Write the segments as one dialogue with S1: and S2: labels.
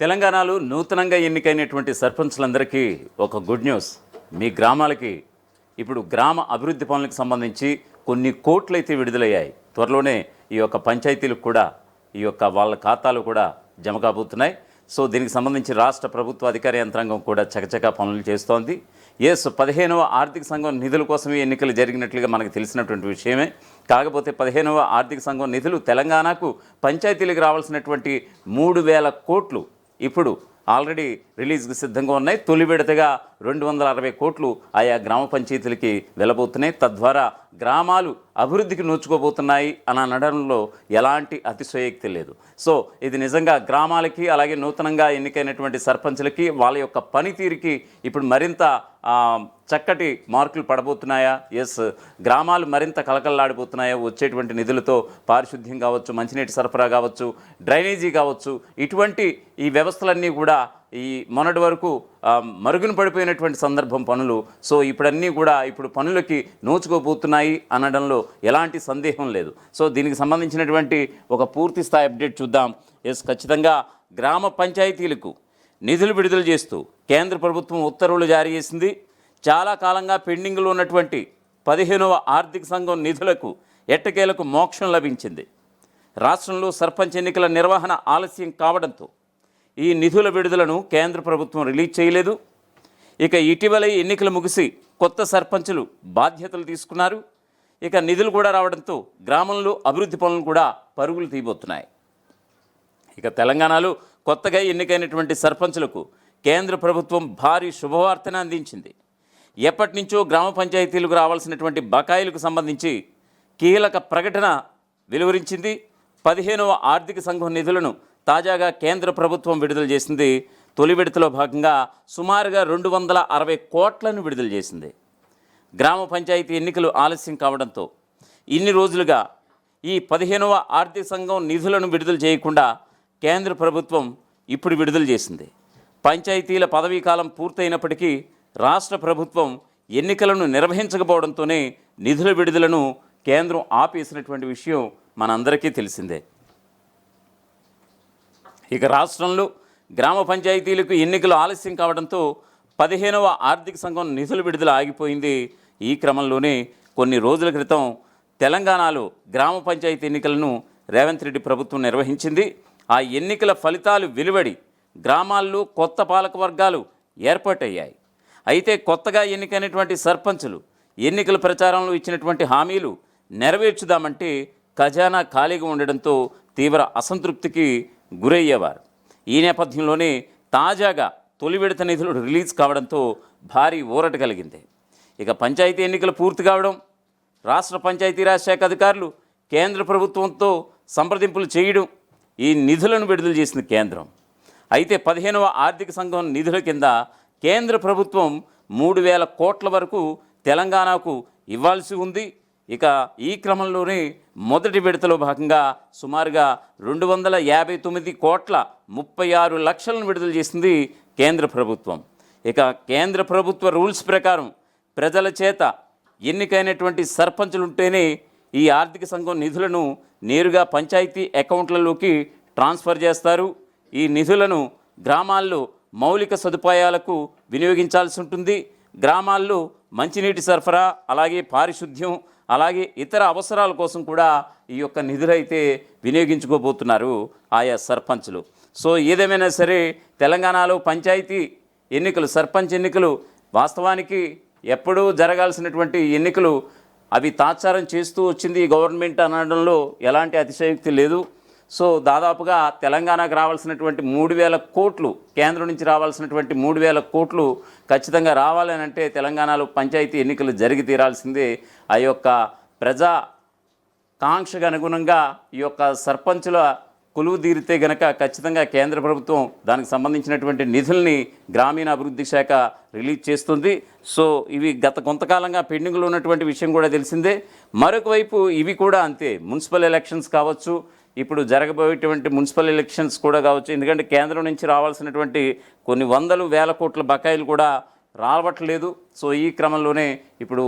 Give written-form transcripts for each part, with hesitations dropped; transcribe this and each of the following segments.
S1: తెలంగాణలో నూతనంగా ఎన్నికైనటువంటి సర్పంచ్లందరికీ ఒక గుడ్ న్యూస్. మీ గ్రామాలకి ఇప్పుడు గ్రామ అభివృద్ధి పనులకు సంబంధించి కొన్ని కోట్లు అయితే విడుదలయ్యాయి. త్వరలోనే ఈ యొక్క పంచాయతీలకు కూడా ఈ యొక్క వాళ్ళ ఖాతాలు కూడా జమ కాబోతున్నాయి. సో దీనికి సంబంధించి రాష్ట్ర ప్రభుత్వ అధికార యంత్రాంగం కూడా చకచకా పనులు చేస్తోంది. 15వ ఆర్థిక సంఘం నిధుల కోసమే ఎన్నికలు జరిగినట్లుగా మనకు తెలిసినటువంటి విషయమే. కాకపోతే 15వ ఆర్థిక సంఘం నిధులు తెలంగాణకు పంచాయతీలకు రావాల్సినటువంటి 3,000 కోట్లు ఇప్పుడు ఆల్రెడీ రిలీజ్కి సిద్ధంగా ఉన్నాయి. తొలి విడతగా 260 కోట్లు ఆయా గ్రామ పంచాయతీలకి వెళ్ళబోతున్నాయి. తద్వారా గ్రామాలు అభివృద్ధికి నోచుకోబోతున్నాయి అని అనడంలో ఎలాంటి అతిశయోక్తి లేదు. సో ఇది నిజంగా గ్రామాలకి అలాగే నూతనంగా ఎన్నికైనటువంటి సర్పంచులకి వాళ్ళ యొక్క పనితీరుకి ఇప్పుడు మరింత చక్కటి మార్కులు పడబోతున్నాయా, గ్రామాలు మరింత కలకల్లాడిపోతున్నాయా వచ్చేటువంటి నిధులతో. పారిశుద్ధ్యం కావచ్చు, మంచినీటి సరఫరా కావచ్చు, డ్రైనేజీ కావచ్చు, ఇటువంటి ఈ వ్యవస్థలన్నీ కూడా ఈ మొన్నటి వరకు మరుగున పడిపోయినటువంటి సందర్భం పనులు. సో ఇప్పుడన్నీ కూడా ఇప్పుడు పనులకి నోచుకోబోతున్నాయి అనడంలో ఎలాంటి సందేహం లేదు. సో దీనికి సంబంధించినటువంటి ఒక పూర్తి స్థాయి అప్డేట్ చూద్దాం. ఖచ్చితంగా గ్రామ పంచాయతీలకు నిధులు విడుదల చేస్తూ కేంద్ర ప్రభుత్వం ఉత్తర్వులు జారీ చేసింది. చాలా కాలంగా పెండింగ్లో ఉన్నటువంటి 15వ ఆర్థిక సంఘం నిధులకు ఎట్టకేలకు మోక్షం లభించింది. రాష్ట్రంలో సర్పంచ్ ఎన్నికల నిర్వహణ ఆలస్యం కావడంతో ఈ నిధుల విడుదలను కేంద్ర ప్రభుత్వం రిలీజ్ చేయలేదు. ఇక ఇటీవల ఎన్నికలు ముగిసి కొత్త సర్పంచులు బాధ్యతలు తీసుకున్నారు. ఇక నిధులు కూడా రావడంతో గ్రామంలో అభివృద్ధి పనులు కూడా పరుగులు తీయబోతున్నాయి. ఇక తెలంగాణలో కొత్తగా ఎన్నికైనటువంటి సర్పంచులకు కేంద్ర ప్రభుత్వం భారీ శుభవార్తను అందించింది. ఎప్పటి నుంచో గ్రామ పంచాయతీలకు రావాల్సినటువంటి బకాయిలకు సంబంధించి కీలక ప్రకటన వెలువరించింది. 15వ ఆర్థిక సంఘం నిధులను తాజాగా కేంద్ర ప్రభుత్వం విడుదల చేసింది. తొలి విడతలో భాగంగా సుమారుగా 260 కోట్లను విడుదల చేసింది. గ్రామ పంచాయతీ ఎన్నికలు ఆలస్యం కావడంతో ఇన్ని రోజులుగా ఈ 15వ ఆర్థిక సంఘం నిధులను విడుదల చేయకుండా కేంద్ర ప్రభుత్వం ఇప్పుడు విడుదల చేసింది. పంచాయతీల పదవీ కాలం పూర్తయినప్పటికీ రాష్ట్ర ప్రభుత్వం ఎన్నికలను నిర్వహించకపోవడంతోనే నిధుల విడుదలను కేంద్రం ఆపేసినటువంటి విషయం మనందరికీ తెలిసిందే. ఇక రాష్ట్రంలో గ్రామ పంచాయతీలకు ఎన్నికలు ఆలస్యం కావడంతో 15వ ఆర్థిక సంఘం నిధుల విడుదల ఆగిపోయింది. ఈ క్రమంలోనే కొన్ని రోజుల క్రితం తెలంగాణలో గ్రామ పంచాయతీ ఎన్నికలను రేవంత్ రెడ్డి ప్రభుత్వం నిర్వహించింది. ఆ ఎన్నికల ఫలితాలు వెలువడి గ్రామాల్లో కొత్త పాలక వర్గాలు ఏర్పాటయ్యాయి. అయితే కొత్తగా ఎన్నికైనటువంటి సర్పంచులు ఎన్నికల ప్రచారంలో ఇచ్చినటువంటి హామీలు నెరవేర్చుదామంటే ఖజానా ఖాళీగా ఉండడంతో తీవ్ర అసంతృప్తికి గురయ్యేవారు. ఈ నేపథ్యంలోనే తాజాగా తొలి విడత నిధులు రిలీజ్ కావడంతో భారీ ఊరట కలిగింది. ఇక పంచాయతీ ఎన్నికలు పూర్తి కావడం, రాష్ట్ర పంచాయతీరాజ్ శాఖ అధికారులు కేంద్ర ప్రభుత్వంతో సంప్రదింపులు చేయడం, ఈ నిధులను విడుదల చేసింది కేంద్రం. అయితే 15వ ఆర్థిక సంఘం నిధుల కింద కేంద్ర ప్రభుత్వం 3,000 కోట్ల వరకు తెలంగాణకు ఇవ్వాల్సి ఉంది. ఇక ఈ క్రమంలోనే మొదటి విడతలో భాగంగా సుమారుగా 259 కోట్ల 36 లక్షలను విడుదల చేసింది కేంద్ర ప్రభుత్వం. ఇక కేంద్ర ప్రభుత్వ రూల్స్ ప్రకారం ప్రజల చేత ఎన్నికైనటువంటి సర్పంచులుంటేనే ఈ ఆర్థిక సంఘం నిధులను నేరుగా పంచాయతీ అకౌంట్లలోకి ట్రాన్స్ఫర్ చేస్తారు. ఈ నిధులను గ్రామాల్లో మౌలిక సదుపాయాలకు వినియోగించాల్సి ఉంటుంది. గ్రామాల్లో మంచినీటి సరఫరా, అలాగే పారిశుద్ధ్యం, అలాగే ఇతర అవసరాల కోసం కూడా ఈ యొక్క నిధులైతే వినియోగించుకోబోతున్నారు ఆయా సర్పంచులు. సో ఏదేమైనా సరే తెలంగాణలో పంచాయతీ ఎన్నికలు, సర్పంచ్ ఎన్నికలు వాస్తవానికి ఎప్పుడూ జరగాల్సినటువంటి ఎన్నికలు, అవి తాత్సారం చేస్తూ వచ్చింది ఈ గవర్నమెంట్ అనడంలో ఎలాంటి అతిశయోక్తి లేదు. సో దాదాపుగా తెలంగాణకు రావాల్సినటువంటి 3,000 కోట్లు, కేంద్రం నుంచి రావాల్సినటువంటి 3,000 కోట్లు ఖచ్చితంగా రావాలని అంటే తెలంగాణలో పంచాయతీ ఎన్నికలు జరిగి తీరాల్సిందే. ఆ యొక్క ప్రజా కాంక్షకు అనుగుణంగా ఈ యొక్క సర్పంచుల కొలువు తీరితే గనక ఖచ్చితంగా కేంద్ర ప్రభుత్వం దానికి సంబంధించినటువంటి నిధుల్ని గ్రామీణాభివృద్ధి శాఖ రిలీజ్ చేస్తుంది. సో ఇవి గత కొంతకాలంగా పెండింగ్లో ఉన్నటువంటి విషయం కూడా తెలిసిందే. మరొక వైపు ఇవి కూడా అంతే. మున్సిపల్ ఎలక్షన్స్ కావచ్చు, ఇప్పుడు జరగబోయేటువంటి మున్సిపల్ ఎలక్షన్స్ కూడా కావచ్చు. ఎందుకంటే కేంద్రం నుంచి రావాల్సినటువంటి కొన్ని వందలు వేల కోట్ల బకాయిలు కూడా రావట్లేదు. సో ఈ క్రమంలోనే ఇప్పుడు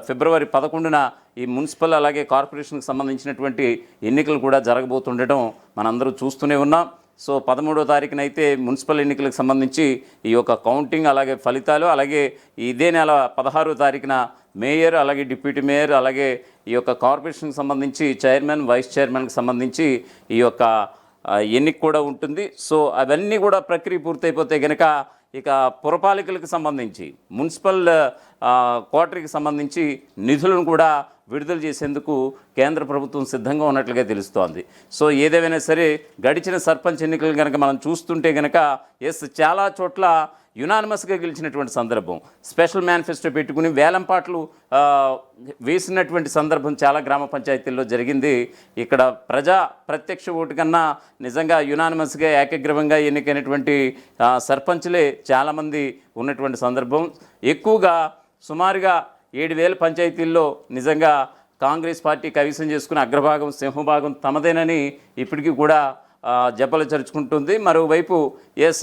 S1: ఫిబ్రవరి 11న ఈ మున్సిపల్ అలాగే కార్పొరేషన్కి సంబంధించినటువంటి ఎన్నికలు కూడా జరగబోతుండటం మనందరూ చూస్తూనే ఉన్నాం. సో 13వ తారీఖునైతే మున్సిపల్ ఎన్నికలకు సంబంధించి ఈ యొక్క కౌంటింగ్ అలాగే ఫలితాలు, అలాగే ఇదే నెల 16వ తారీఖున మేయర్ అలాగే డిప్యూటీ మేయర్ అలాగే ఈ యొక్క కార్పొరేషన్కి సంబంధించి చైర్మన్ వైస్ చైర్మన్కి సంబంధించి ఈ యొక్క ఎన్నిక కూడా ఉంటుంది. సో అవన్నీ కూడా ప్రక్రియ పూర్తయిపోతే కనుక ఇక పురపాలికలకు సంబంధించి మున్సిపల్ క్వార్టర్కి సంబంధించి నిధులను కూడా విడుదల చేసేందుకు కేంద్ర ప్రభుత్వం సిద్ధంగా ఉన్నట్లుగా తెలుస్తోంది. సో ఏదేమైనా సరే గడిచిన సర్పంచ్ ఎన్నికలు కనుక మనం చూస్తుంటే కనుక చాలా చోట్ల యునానిమస్గా గెలిచినటువంటి సందర్భం, స్పెషల్ మేనిఫెస్టో పెట్టుకుని వేలంపాట్లు వేసినటువంటి సందర్భం చాలా గ్రామ పంచాయతీల్లో జరిగింది. ఇక్కడ ప్రజా ప్రత్యక్ష ఓటు కన్నా నిజంగా యునానిమస్గా ఏకగ్రీవంగా ఎన్నికైనటువంటి సర్పంచులే చాలామంది ఉన్నటువంటి సందర్భం. ఎక్కువగా సుమారుగా 7,000 పంచాయతీల్లో నిజంగా కాంగ్రెస్ పార్టీ కైవసం చేసుకుని అగ్రభాగం సింహభాగం తమదేనని ఇప్పటికీ కూడా జబ్బలు చరుచుకుంటుంది. మరోవైపు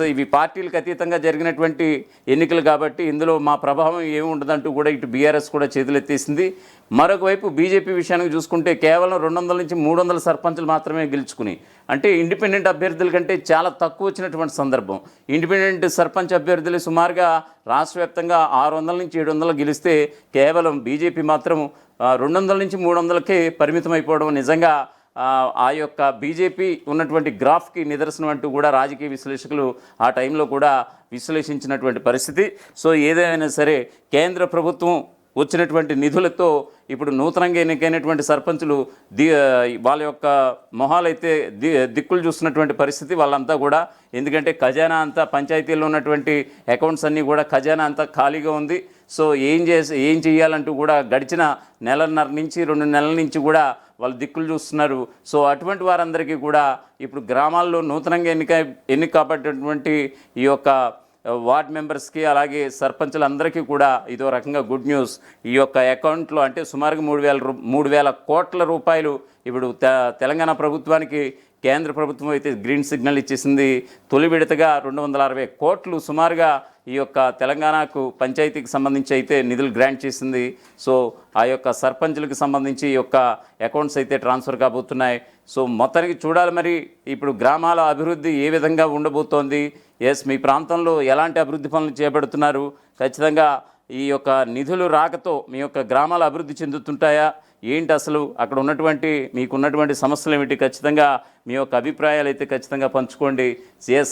S1: ఇవి పార్టీలకు అతీతంగా జరిగినటువంటి ఎన్నికలు కాబట్టి ఇందులో మా ప్రభావం ఏమి ఉండదంటూ కూడా ఇటు బీఆర్ఎస్ కూడా చేతులెత్తేసింది. మరొక వైపు బీజేపీ విషయానికి చూసుకుంటే కేవలం 200 నుంచి 300 సర్పంచులు మాత్రమే గెలుచుకుని, అంటే ఇండిపెండెంట్ అభ్యర్థుల కంటే చాలా తక్కువ వచ్చినటువంటి సందర్భం. ఇండిపెండెంట్ సర్పంచ్ అభ్యర్థులు సుమారుగా రాష్ట్ర వ్యాప్తంగా 600 నుంచి 700 గెలిస్తే కేవలం బీజేపీ మాత్రం 200 నుంచి 300కే పరిమితం అయిపోవడం నిజంగా ఆ యొక్క బీజేపీ ఉన్నటువంటి గ్రాఫ్కి నిదర్శనం అంటూ కూడా రాజకీయ విశ్లేషకులు ఆ టైంలో కూడా విశ్లేషించినటువంటి పరిస్థితి. సో ఏదైనా సరే కేంద్ర ప్రభుత్వం వచ్చినటువంటి నిధులతో ఇప్పుడు నూతనంగా ఎన్నికైనటువంటి సర్పంచులు వాళ్ళ యొక్క మొహాలైతే దిక్కులు చూస్తున్నటువంటి పరిస్థితి వాళ్ళంతా కూడా. ఎందుకంటే ఖజానా అంతా పంచాయతీల్లో ఉన్నటువంటి అకౌంట్స్ అన్నీ కూడా ఖజానా అంతా ఖాళీగా ఉంది. సో ఏం చేయాలంటూ కూడా గడిచిన నెలన్నర నుంచి 2 నెలల నుంచి కూడా వాళ్ళు దిక్కులు చూస్తున్నారు. సో అటువంటి వారందరికీ కూడా ఇప్పుడు గ్రామాల్లో నూతనంగా ఎన్నిక కాబట్టినటువంటి ఈ యొక్క వార్డ్ మెంబర్స్కి అలాగే సర్పంచులందరికీ కూడా ఇదో రకంగా గుడ్ న్యూస్. ఈ యొక్క అకౌంట్లో అంటే సుమారుగా 3,000 కోట్ల రూపాయలు ఇప్పుడు తెలంగాణ ప్రభుత్వానికి కేంద్ర ప్రభుత్వం అయితే గ్రీన్ సిగ్నల్ ఇచ్చేసింది. తొలి విడతగా 260 కోట్లు సుమారుగా ఈ యొక్క తెలంగాణకు పంచాయతీకి సంబంధించి అయితే నిధులు గ్రాంట్ చేసింది. సో ఆ యొక్క సర్పంచులకు సంబంధించి ఈ యొక్క అకౌంట్స్ అయితే ట్రాన్స్ఫర్ కాబోతున్నాయి. సో మొత్తానికి చూడాలి మరి ఇప్పుడు గ్రామాల అభివృద్ధి ఏ విధంగా ఉండబోతోంది. మీ ప్రాంతంలో ఎలాంటి అభివృద్ధి పనులు చేపడుతున్నారు, ఖచ్చితంగా ఈ యొక్క నిధులు రాకతో మీ యొక్క గ్రామాలు అభివృద్ధి చెందుతుంటాయా ఏంటి, అసలు అక్కడ మీకున్నటువంటి సమస్యలు ఏమిటి, ఖచ్చితంగా మీ యొక్క అభిప్రాయాలు అయితే ఖచ్చితంగా పంచుకోండి.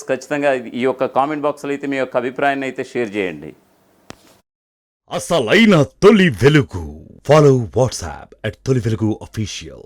S1: ఖచ్చితంగా ఈ యొక్క కామెంట్ బాక్స్లో అయితే మీ యొక్క అభిప్రాయాన్ని అయితే షేర్ చేయండి.
S2: అసలైన తొలి వెలుగు. ఫాలో వాట్సాప్ @తొలి వెలుగు official.